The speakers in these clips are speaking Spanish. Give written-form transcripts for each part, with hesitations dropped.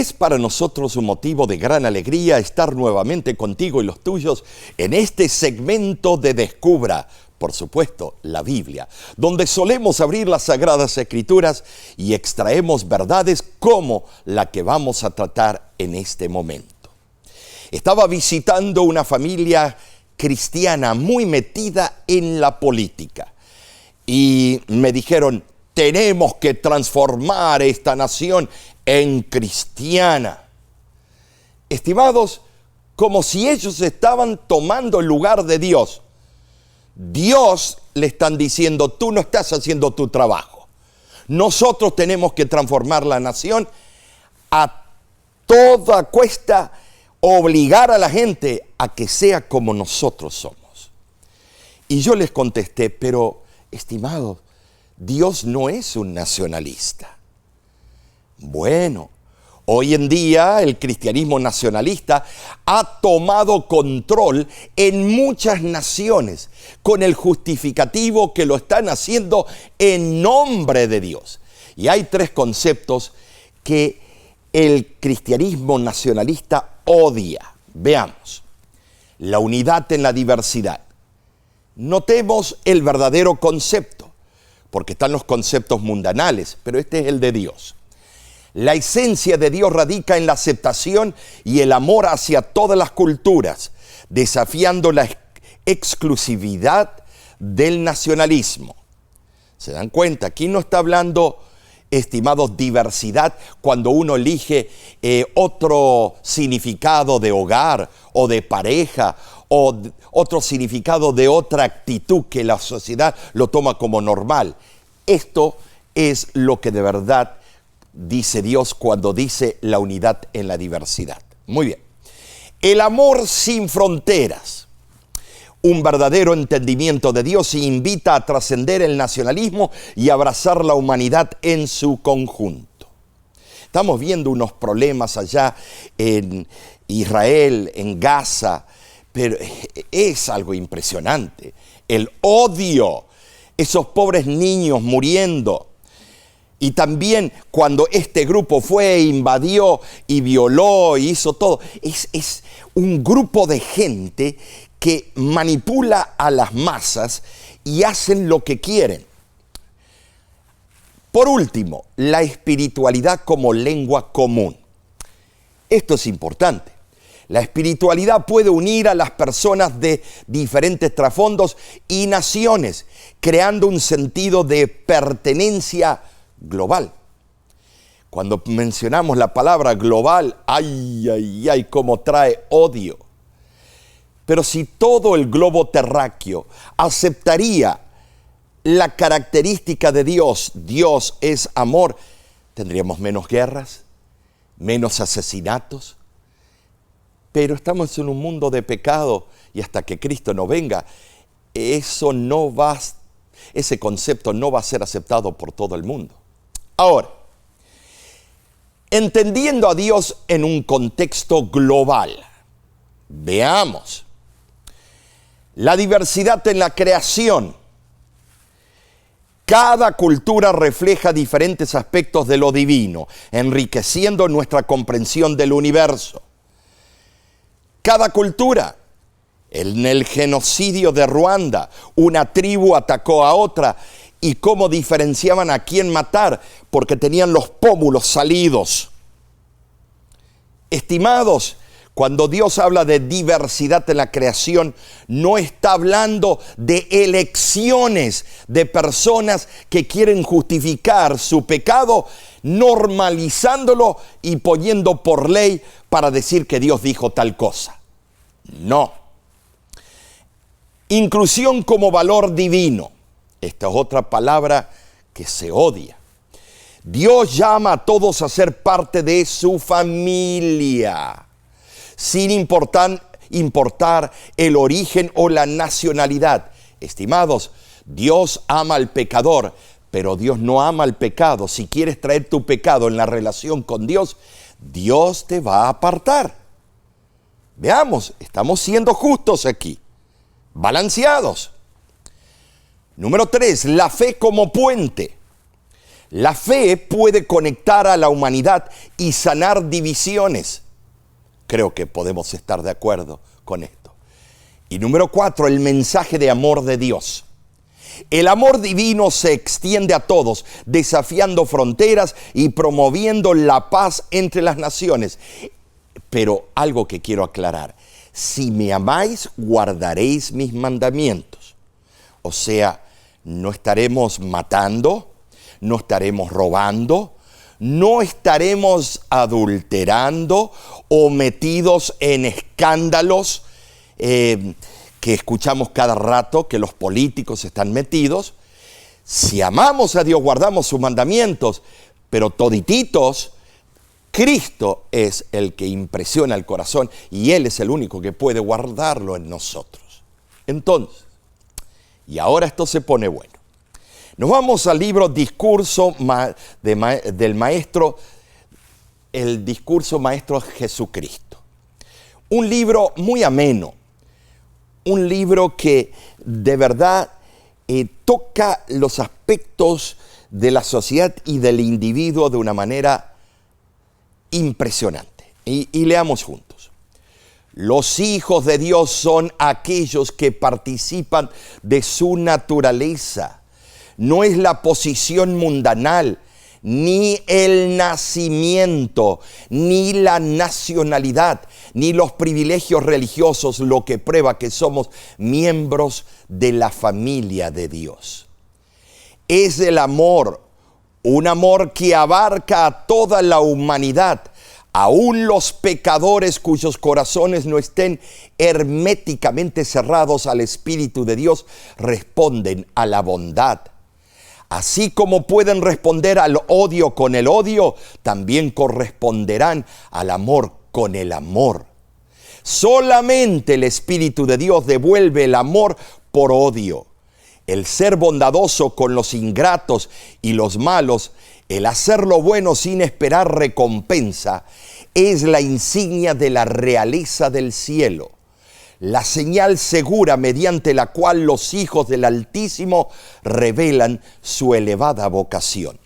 Es para nosotros un motivo de gran alegría estar nuevamente contigo y los tuyos en este segmento de Descubra, por supuesto, la Biblia, donde solemos abrir las Sagradas Escrituras y extraemos verdades como la que vamos a tratar en este momento. Estaba visitando una familia cristiana muy metida en la política y me dijeron: tenemos que transformar esta nación en cristiana. Estimados, como si ellos estaban tomando el lugar de Dios. Dios le están diciendo: tú no estás haciendo tu trabajo. Nosotros tenemos que transformar la nación a toda cuesta, obligar a la gente a que sea como nosotros somos. Y yo les contesté: pero, estimados, Dios no es un nacionalista. Bueno, hoy en día el cristianismo nacionalista ha tomado control en muchas naciones con el justificativo que lo están haciendo en nombre de Dios. Y hay tres conceptos que el cristianismo nacionalista odia. Veamos: la unidad en la diversidad. Notemos el verdadero concepto, porque están los conceptos mundanales, pero este es el de Dios. La esencia de Dios radica en la aceptación y el amor hacia todas las culturas, desafiando la exclusividad del nacionalismo. ¿Se dan cuenta? Aquí no está hablando, estimados, diversidad cuando uno elige otro significado de hogar o de pareja o otro significado de otra actitud que la sociedad lo toma como normal. Esto es lo que de verdad dice Dios cuando dice la unidad en la diversidad. Muy bien. El amor sin fronteras. Un verdadero entendimiento de Dios invita a trascender el nacionalismo y abrazar la humanidad en su conjunto. Estamos viendo unos problemas allá en Israel, en Gaza, pero es algo impresionante. El odio, esos pobres niños muriendo. Y también cuando este grupo fue, invadió y violó y hizo todo. Es un grupo de gente que manipula a las masas y hacen lo que quieren. Por último, la espiritualidad como lengua común. Esto es importante. La espiritualidad puede unir a las personas de diferentes trasfondos y naciones, creando un sentido de pertenencia global. Cuando mencionamos la palabra global, ay, cómo trae odio. Pero si todo el globo terráqueo aceptaría la característica de Dios, Dios es amor, tendríamos menos guerras, menos asesinatos. Pero estamos en un mundo de pecado y hasta que Cristo no venga, ese concepto no va a ser aceptado por todo el mundo. Ahora, entendiendo a Dios en un contexto global, veamos la diversidad en la creación. Cada cultura refleja diferentes aspectos de lo divino, enriqueciendo nuestra comprensión del universo. Cada cultura, en el genocidio de Ruanda, una tribu atacó a otra y cómo diferenciaban a quién matar porque tenían los pómulos salidos. Estimados, cuando Dios habla de diversidad en la creación, no está hablando de elecciones de personas que quieren justificar su pecado, normalizándolo y poniendo por ley para decir que Dios dijo tal cosa. No. Inclusión como valor divino. Esta es otra palabra que se odia. Dios llama a todos a ser parte de su familia, sin importar el origen o la nacionalidad. Estimados, Dios ama al pecador, pero Dios no ama al pecado. Si quieres traer tu pecado en la relación con Dios, Dios te va a apartar. Veamos, estamos siendo justos aquí, balanceados. Número 3, la fe como puente. La fe puede conectar a la humanidad y sanar divisiones. Creo que podemos estar de acuerdo con esto. Y número 4, el mensaje de amor de Dios. El amor divino se extiende a todos, desafiando fronteras y promoviendo la paz entre las naciones. Pero algo que quiero aclarar: si me amáis, guardaréis mis mandamientos. O sea, no estaremos matando, no estaremos robando, no estaremos adulterando o metidos en escándalos que escuchamos cada rato que los políticos están metidos. Si amamos a Dios, guardamos sus mandamientos, pero todititos, Cristo es el que impresiona el corazón y Él es el único que puede guardarlo en nosotros. Entonces, y ahora esto se pone bueno. Nos vamos al libro Discurso del Maestro, el Discurso Maestro Jesucristo. Un libro muy ameno, un libro que de verdad toca los aspectos de la sociedad y del individuo de una manera impresionante. Y leamos juntos. Los hijos de Dios son aquellos que participan de su naturaleza. No es la posición mundanal, ni el nacimiento, ni la nacionalidad, ni los privilegios religiosos lo que prueba que somos miembros de la familia de Dios. Es el amor, un amor que abarca a toda la humanidad, aún los pecadores cuyos corazones no estén herméticamente cerrados al Espíritu de Dios, responden a la bondad. Así como pueden responder al odio con el odio, también corresponderán al amor con el amor. Solamente el Espíritu de Dios devuelve el amor por odio. El ser bondadoso con los ingratos y los malos, el hacer lo bueno sin esperar recompensa, es la insignia de la realeza del cielo. La señal segura mediante la cual los hijos del Altísimo revelan su elevada vocación.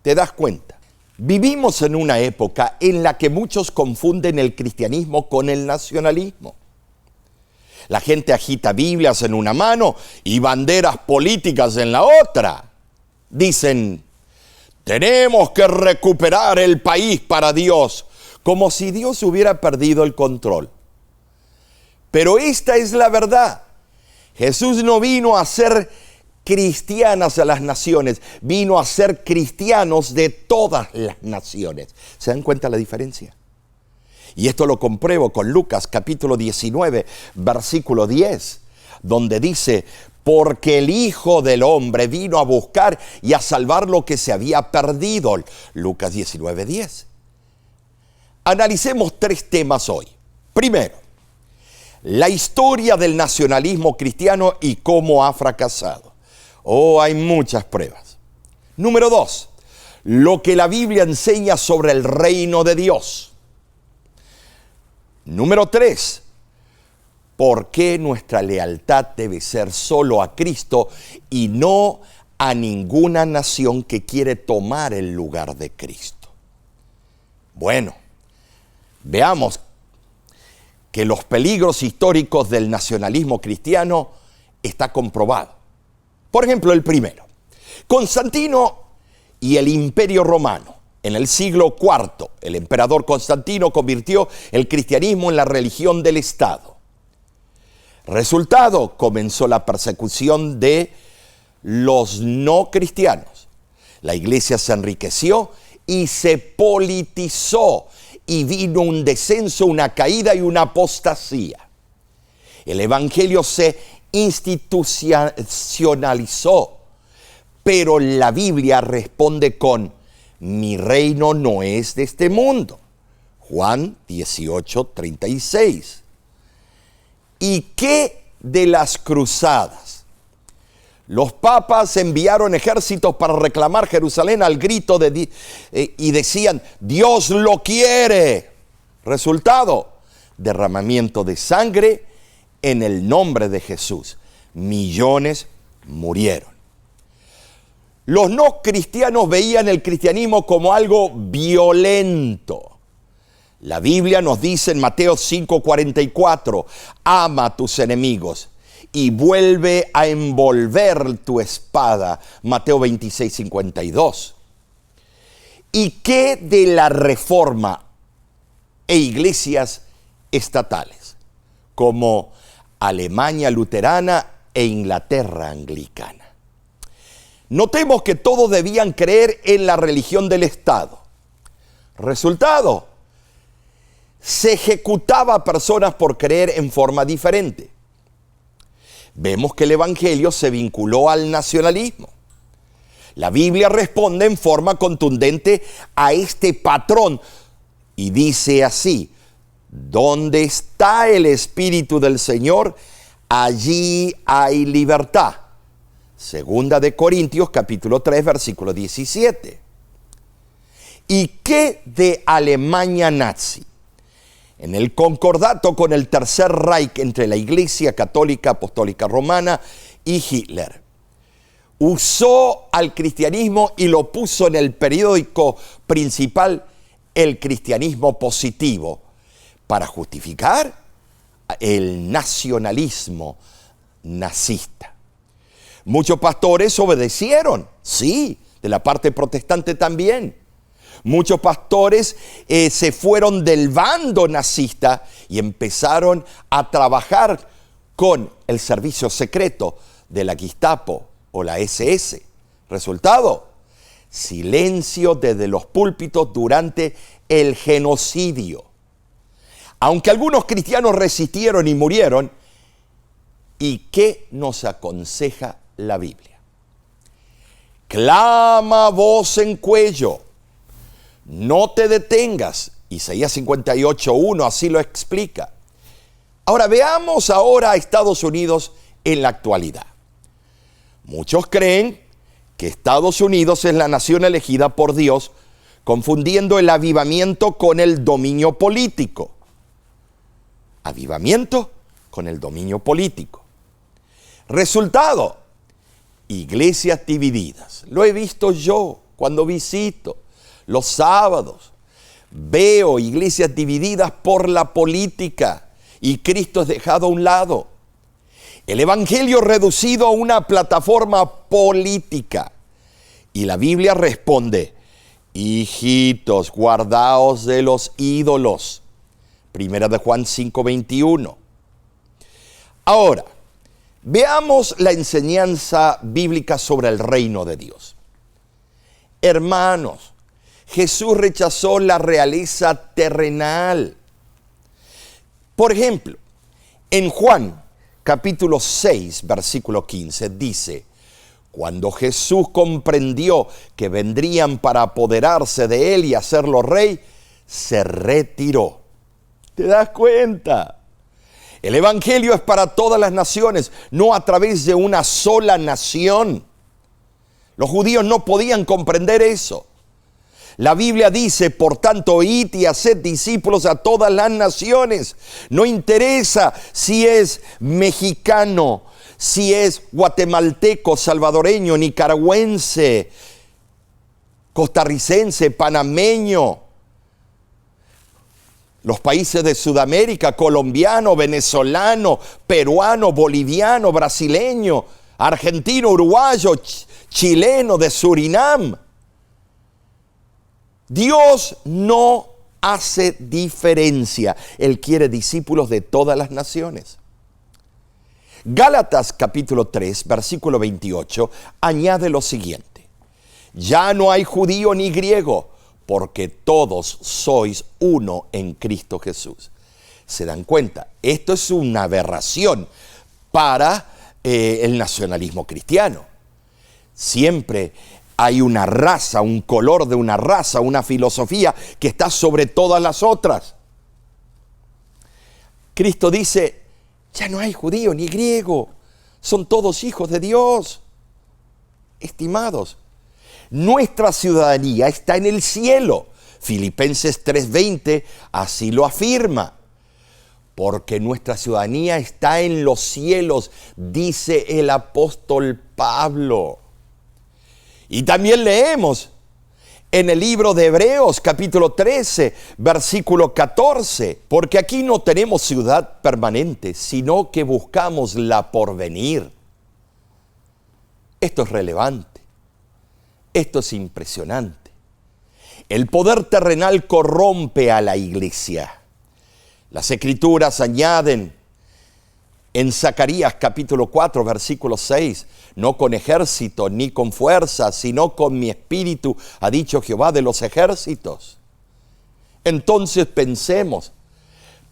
¿Te das cuenta? Vivimos en una época en la que muchos confunden el cristianismo con el nacionalismo. La gente agita Biblias en una mano y banderas políticas en la otra. Dicen, tenemos que recuperar el país para Dios, como si Dios hubiera perdido el control. Pero esta es la verdad. Jesús no vino a hacer cristianas a las naciones, vino a ser cristianos de todas las naciones. ¿Se dan cuenta la diferencia? Y esto lo compruebo con Lucas capítulo 19, versículo 10, donde dice, porque el Hijo del Hombre vino a buscar y a salvar lo que se había perdido. Lucas 19, 10. Analicemos 3 temas hoy. Primero, la historia del nacionalismo cristiano y cómo ha fracasado. Hay muchas pruebas. Número 2, lo que la Biblia enseña sobre el reino de Dios. Número 3, por qué nuestra lealtad debe ser solo a Cristo y no a ninguna nación que quiere tomar el lugar de Cristo. Bueno, veamos que los peligros históricos del nacionalismo cristiano está comprobado. Por ejemplo, el primero, Constantino y el Imperio Romano. En el siglo IV, el emperador Constantino convirtió el cristianismo en la religión del Estado. Resultado, comenzó la persecución de los no cristianos. La iglesia se enriqueció y se politizó. Y vino un descenso, una caída y una apostasía. El evangelio se institucionalizó, pero la Biblia responde con, mi reino no es de este mundo. Juan 18, 36. ¿Y qué de las cruzadas? Los papas enviaron ejércitos para reclamar Jerusalén al grito y decían, Dios lo quiere. Resultado, derramamiento de sangre en el nombre de Jesús. Millones murieron. Los no cristianos veían el cristianismo como algo violento. La Biblia nos dice en Mateo 5:44, ama a tus enemigos y vuelve a envolver tu espada. Mateo 26:52. ¿Y qué de la Reforma e iglesias estatales, como Alemania luterana e Inglaterra anglicana? Notemos que todos debían creer en la religión del Estado. Resultado, se ejecutaba a personas por creer en forma diferente. Vemos que el Evangelio se vinculó al nacionalismo. La Biblia responde en forma contundente a este patrón y dice así: donde está el Espíritu del Señor, allí hay libertad. Segunda de Corintios, capítulo 3, versículo 17. ¿Y qué de Alemania nazi? En el concordato con el Tercer Reich entre la Iglesia Católica Apostólica Romana y Hitler, usó al cristianismo y lo puso en el periódico principal, El Cristianismo Positivo, para justificar el nacionalismo nazista. Muchos pastores obedecieron, sí, de la parte protestante también. Muchos pastores se fueron del bando nazista y empezaron a trabajar con el servicio secreto de la Gestapo o la SS. Resultado, silencio desde los púlpitos durante el genocidio. Aunque algunos cristianos resistieron y murieron, ¿y qué nos aconseja la Biblia? Clama voz en cuello, no te detengas. Isaías 58:1 así lo explica. Ahora veamos ahora a Estados Unidos en la actualidad. Muchos creen que Estados Unidos es la nación elegida por Dios, confundiendo el avivamiento con el dominio político. Avivamiento con el dominio político. Resultado, iglesias divididas. Lo he visto yo cuando visito los sábados. Veo iglesias divididas por la política y Cristo es dejado a un lado. El evangelio reducido a una plataforma política. Y la Biblia responde: hijitos, guardaos de los ídolos. Primera de Juan 5:21. Ahora, veamos la enseñanza bíblica sobre el reino de Dios. Hermanos, Jesús rechazó la realeza terrenal. Por ejemplo, en Juan capítulo 6, versículo 15, dice: cuando Jesús comprendió que vendrían para apoderarse de él y hacerlo rey, se retiró. ¿Te das cuenta? El evangelio es para todas las naciones, no a través de una sola nación. Los judíos no podían comprender eso. La Biblia dice: por tanto, id y haced discípulos a todas las naciones. No interesa si es mexicano, si es guatemalteco, salvadoreño, nicaragüense, costarricense, panameño, los países de Sudamérica, colombiano, venezolano, peruano, boliviano, brasileño, argentino, uruguayo, chileno, de Surinam. Dios no hace diferencia. Él quiere discípulos de todas las naciones. Gálatas capítulo 3, versículo 28, añade lo siguiente: ya no hay judío ni griego, porque todos sois uno en Cristo Jesús. ¿Se dan cuenta? Esto es una aberración para el nacionalismo cristiano. Siempre hay una raza, un color de una raza, una filosofía que está sobre todas las otras. Cristo dice: ya no hay judío ni griego, son todos hijos de Dios. Estimados, nuestra ciudadanía está en el cielo. Filipenses 3:20 así lo afirma. Porque nuestra ciudadanía está en los cielos, dice el apóstol Pablo. Y también leemos en el libro de Hebreos, capítulo 13, versículo 14, porque aquí no tenemos ciudad permanente, sino que buscamos la porvenir. Esto es relevante, esto es impresionante. El poder terrenal corrompe a la iglesia. Las Escrituras añaden en Zacarías capítulo 4, versículo 6, no con ejército ni con fuerza, sino con mi espíritu, ha dicho Jehová de los ejércitos. Entonces pensemos,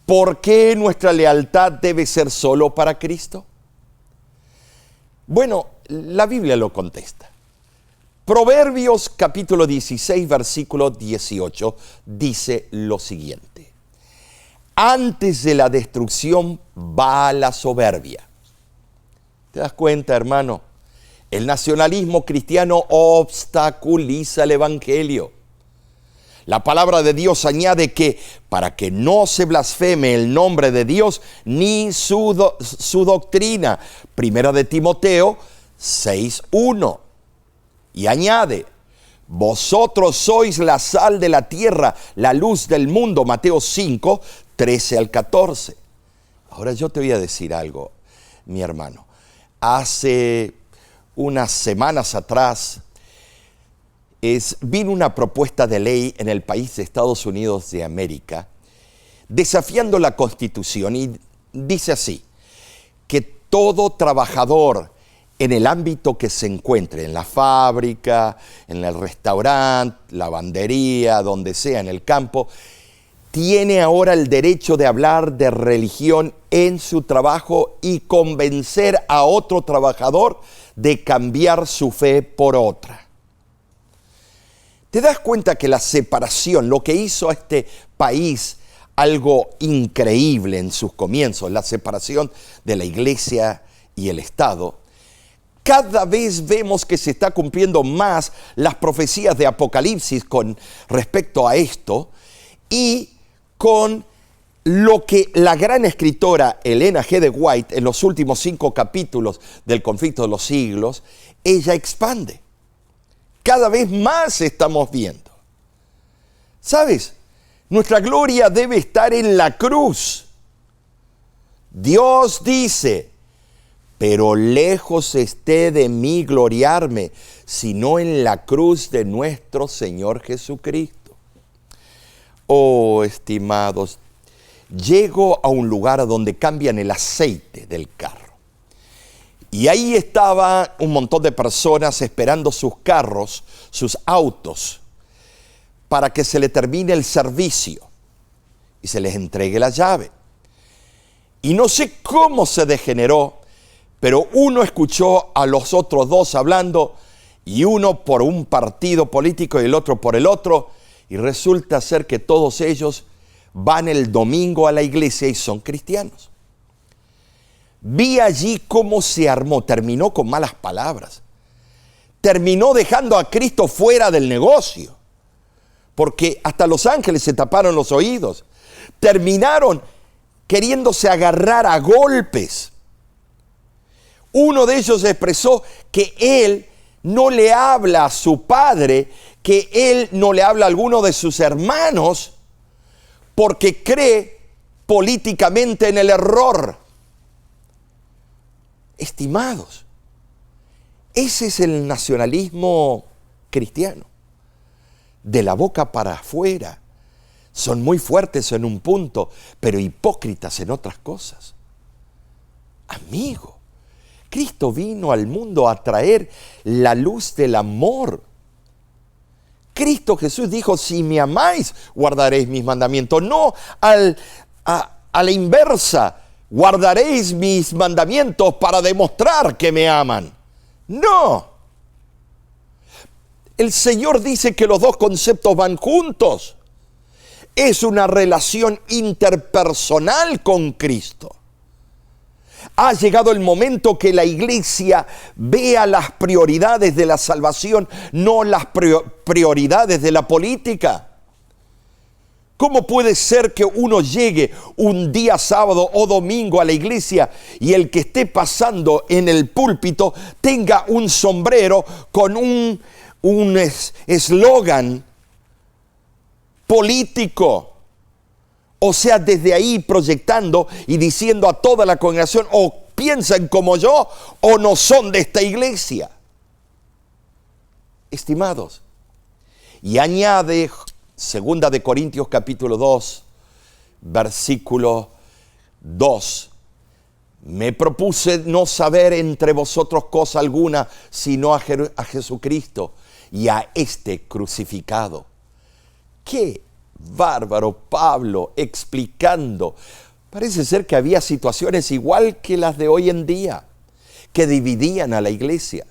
¿por qué nuestra lealtad debe ser solo para Cristo? Bueno, la Biblia lo contesta. Proverbios capítulo 16, versículo 18, dice lo siguiente. Antes de la destrucción va la soberbia. ¿Te das cuenta, hermano? El nacionalismo cristiano obstaculiza el evangelio. La palabra de Dios añade que para que no se blasfeme el nombre de Dios ni su doctrina. Primera de Timoteo 6:1. Y añade, vosotros sois la sal de la tierra, la luz del mundo. Mateo 5, 13 al 14. Ahora yo te voy a decir algo, mi hermano. Hace unas semanas atrás vino una propuesta de ley en el país de Estados Unidos de América desafiando la Constitución y dice así, que todo trabajador en el ámbito que se encuentre, en la fábrica, en el restaurante, lavandería, donde sea, en el campo, tiene ahora el derecho de hablar de religión en su trabajo y convencer a otro trabajador de cambiar su fe por otra. ¿Te das cuenta que la separación, lo que hizo a este país algo increíble en sus comienzos, la separación de la iglesia y el Estado, cada vez vemos que se está cumpliendo más las profecías de Apocalipsis con respecto a esto y con lo que la gran escritora Elena G. de White en los últimos 5 capítulos del Conflicto de los Siglos, ella expande. Cada vez más estamos viendo. ¿Sabes? Nuestra gloria debe estar en la cruz. Dios dice, pero lejos esté de mí gloriarme, sino en la cruz de nuestro Señor Jesucristo. Oh, estimados, llego a un lugar donde cambian el aceite del carro. Y ahí estaba un montón de personas esperando sus carros, sus autos, para que se le termine el servicio y se les entregue la llave. Y no sé cómo se degeneró, pero uno escuchó a los otros dos hablando, y uno por un partido político y el otro por el otro, y resulta ser que todos ellos van el domingo a la iglesia y son cristianos. Vi allí cómo se armó, terminó con malas palabras, terminó dejando a Cristo fuera del negocio, porque hasta los ángeles se taparon los oídos, terminaron queriéndose agarrar a golpes. Uno de ellos expresó que él no le habla a su padre, que él no le habla a alguno de sus hermanos, porque cree políticamente en el error. Estimados, ese es el nacionalismo cristiano. De la boca para afuera. Son muy fuertes en un punto, pero hipócritas en otras cosas. Amigo, Cristo vino al mundo a traer la luz del amor. Cristo Jesús dijo, si me amáis, guardaréis mis mandamientos. No a la inversa, guardaréis mis mandamientos para demostrar que me aman. No. El Señor dice que los dos conceptos van juntos. Es una relación interpersonal con Cristo. Ha llegado el momento que la iglesia vea las prioridades de la salvación, no las prioridades de la política. ¿Cómo puede ser que uno llegue un día sábado o domingo a la iglesia y el que esté pasando en el púlpito tenga un sombrero con un eslogan político. O sea, desde ahí proyectando y diciendo a toda la congregación, o piensan como yo o no son de esta iglesia. Estimados, y añade 2 de Corintios capítulo 2, versículo 2. Me propuse no saber entre vosotros cosa alguna, sino a Jesucristo y a este crucificado. ¡Qué bárbaro! Pablo explicando. Parece ser que había situaciones igual que las de hoy en día, que dividían a la iglesia.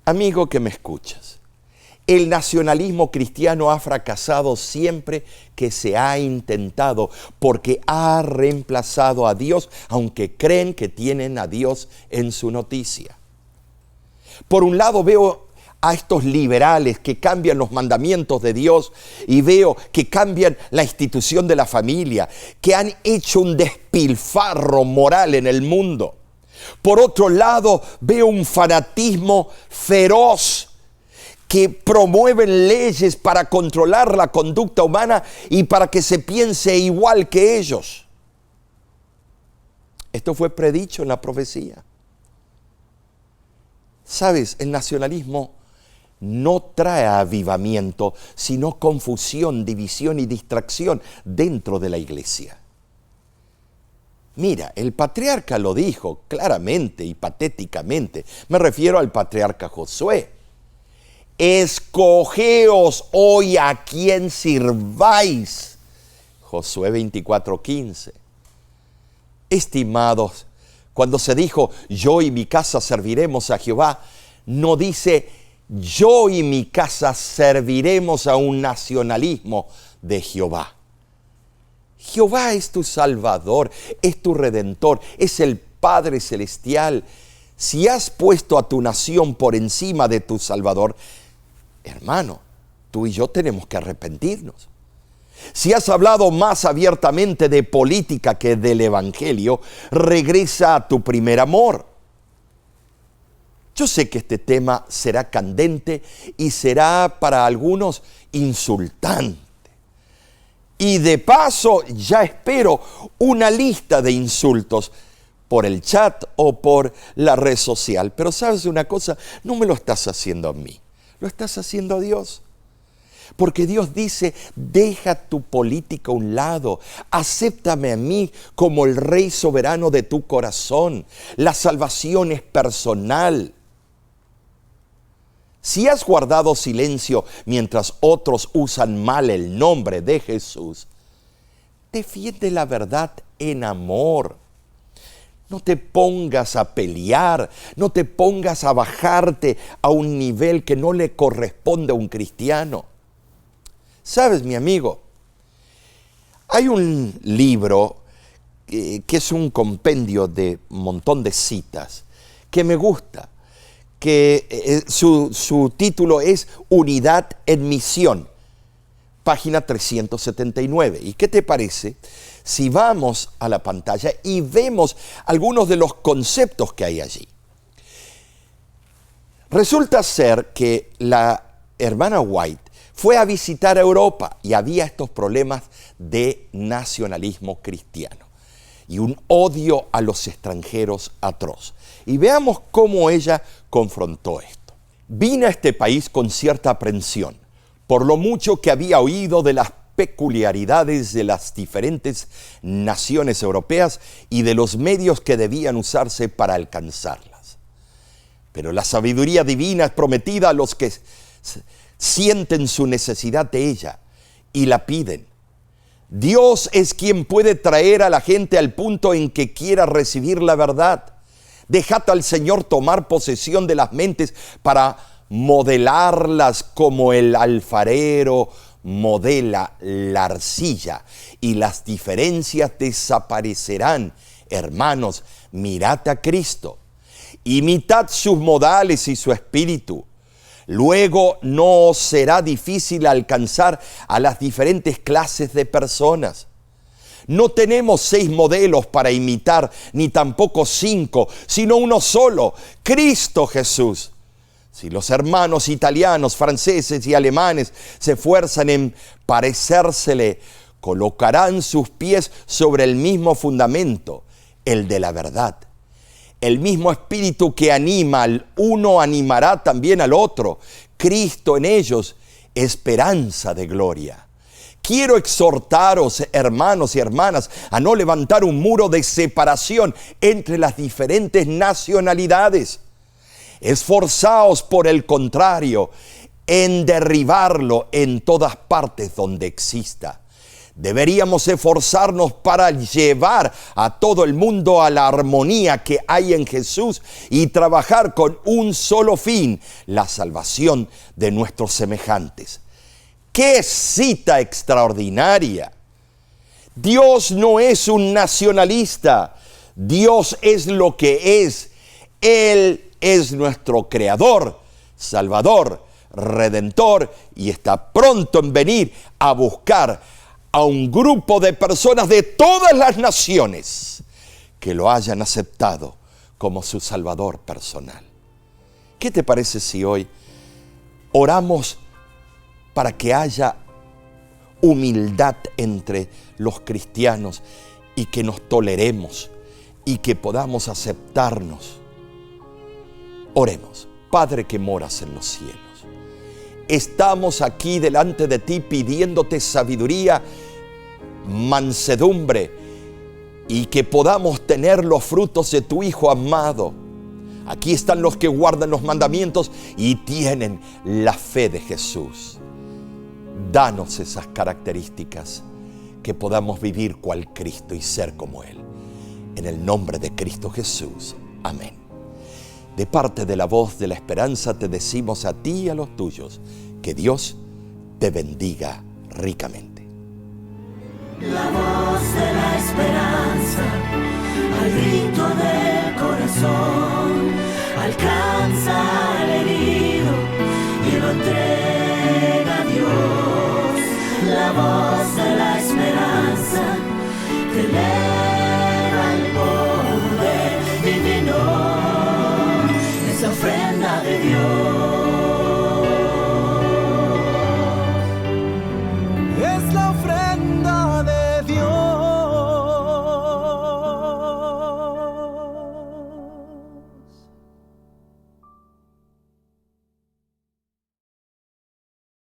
Amigo que me escuchas, el nacionalismo cristiano ha fracasado siempre que se ha intentado, porque ha reemplazado a Dios, aunque creen que tienen a Dios en su noticia. Por un lado veo a estos liberales que cambian los mandamientos de Dios y veo que cambian la institución de la familia, que han hecho un despilfarro moral en el mundo. Por otro lado, veo un fanatismo feroz que promueven leyes para controlar la conducta humana y para que se piense igual que ellos. Esto fue predicho en la profecía. ¿Sabes? El nacionalismo no trae avivamiento, sino confusión, división y distracción dentro de la iglesia. Mira, el patriarca lo dijo claramente y patéticamente. Me refiero al patriarca Josué. Escogeos hoy a quien sirváis. Josué 24:15. Estimados, cuando se dijo, yo y mi casa serviremos a Jehová, no dice, yo y mi casa serviremos a un nacionalismo de Jehová. Jehová es tu Salvador, es tu Redentor, es el Padre Celestial. Si has puesto a tu nación por encima de tu Salvador, hermano, tú y yo tenemos que arrepentirnos. Si has hablado más abiertamente de política que del Evangelio, regresa a tu primer amor. Yo sé que este tema será candente y será para algunos insultante. Y de paso ya espero una lista de insultos por el chat o por la red social. Pero ¿sabes una cosa? No me lo estás haciendo a mí, lo estás haciendo a Dios. Porque Dios dice, deja tu política a un lado, acéptame a mí como el Rey soberano de tu corazón. La salvación es personal. Si has guardado silencio mientras otros usan mal el nombre de Jesús, defiende la verdad en amor. No te pongas a pelear, no te pongas a bajarte a un nivel que no le corresponde a un cristiano. ¿Sabes, mi amigo? Hay un libro que es un compendio de un montón de citas que me gusta, que su título es Unidad en Misión, página 379. ¿Y qué te parece si vamos a la pantalla y vemos algunos de los conceptos que hay allí? Resulta ser que la hermana White fue a visitar Europa y había estos problemas de nacionalismo cristiano y un odio a los extranjeros atroz. Y veamos cómo ella confrontó esto. Vine a este país con cierta aprensión, por lo mucho que había oído de las peculiaridades de las diferentes naciones europeas y de los medios que debían usarse para alcanzarlas. Pero la sabiduría divina es prometida a los que sienten su necesidad de ella y la piden. Dios es quien puede traer a la gente al punto en que quiera recibir la verdad. Dejad al Señor tomar posesión de las mentes para modelarlas como el alfarero modela la arcilla, y las diferencias desaparecerán. Hermanos, mirad a Cristo, imitad sus modales y su espíritu. Luego no os será difícil alcanzar a las diferentes clases de personas. No tenemos 6 modelos para imitar, ni tampoco 5, sino uno solo, Cristo Jesús. Si los hermanos italianos, franceses y alemanes se esfuerzan en parecérsele, colocarán sus pies sobre el mismo fundamento, el de la verdad. El mismo espíritu que anima al uno animará también al otro. Cristo en ellos, esperanza de gloria. Quiero exhortaros, hermanos y hermanas, a no levantar un muro de separación entre las diferentes nacionalidades. Esforzaos, por el contrario, en derribarlo en todas partes donde exista. Deberíamos esforzarnos para llevar a todo el mundo a la armonía que hay en Jesús y trabajar con un solo fin, la salvación de nuestros semejantes. ¡Qué cita extraordinaria! Dios no es un nacionalista. Dios es lo que es. Él es nuestro Creador, Salvador, Redentor, y está pronto en venir a buscar a un grupo de personas de todas las naciones que lo hayan aceptado como su Salvador personal. ¿Qué te parece si hoy oramos para que haya humildad entre los cristianos y que nos toleremos y que podamos aceptarnos? Oremos. Padre que moras en los cielos, estamos aquí delante de ti pidiéndote sabiduría, mansedumbre, y que podamos tener los frutos de tu Hijo amado. Aquí están los que guardan los mandamientos y tienen la fe de Jesús. Danos esas características, que podamos vivir cual Cristo y ser como Él. En el nombre de Cristo Jesús. Amén. De parte de la voz de la esperanza te decimos a ti y a los tuyos, que Dios te bendiga ricamente. La voz de la esperanza, al grito del corazón.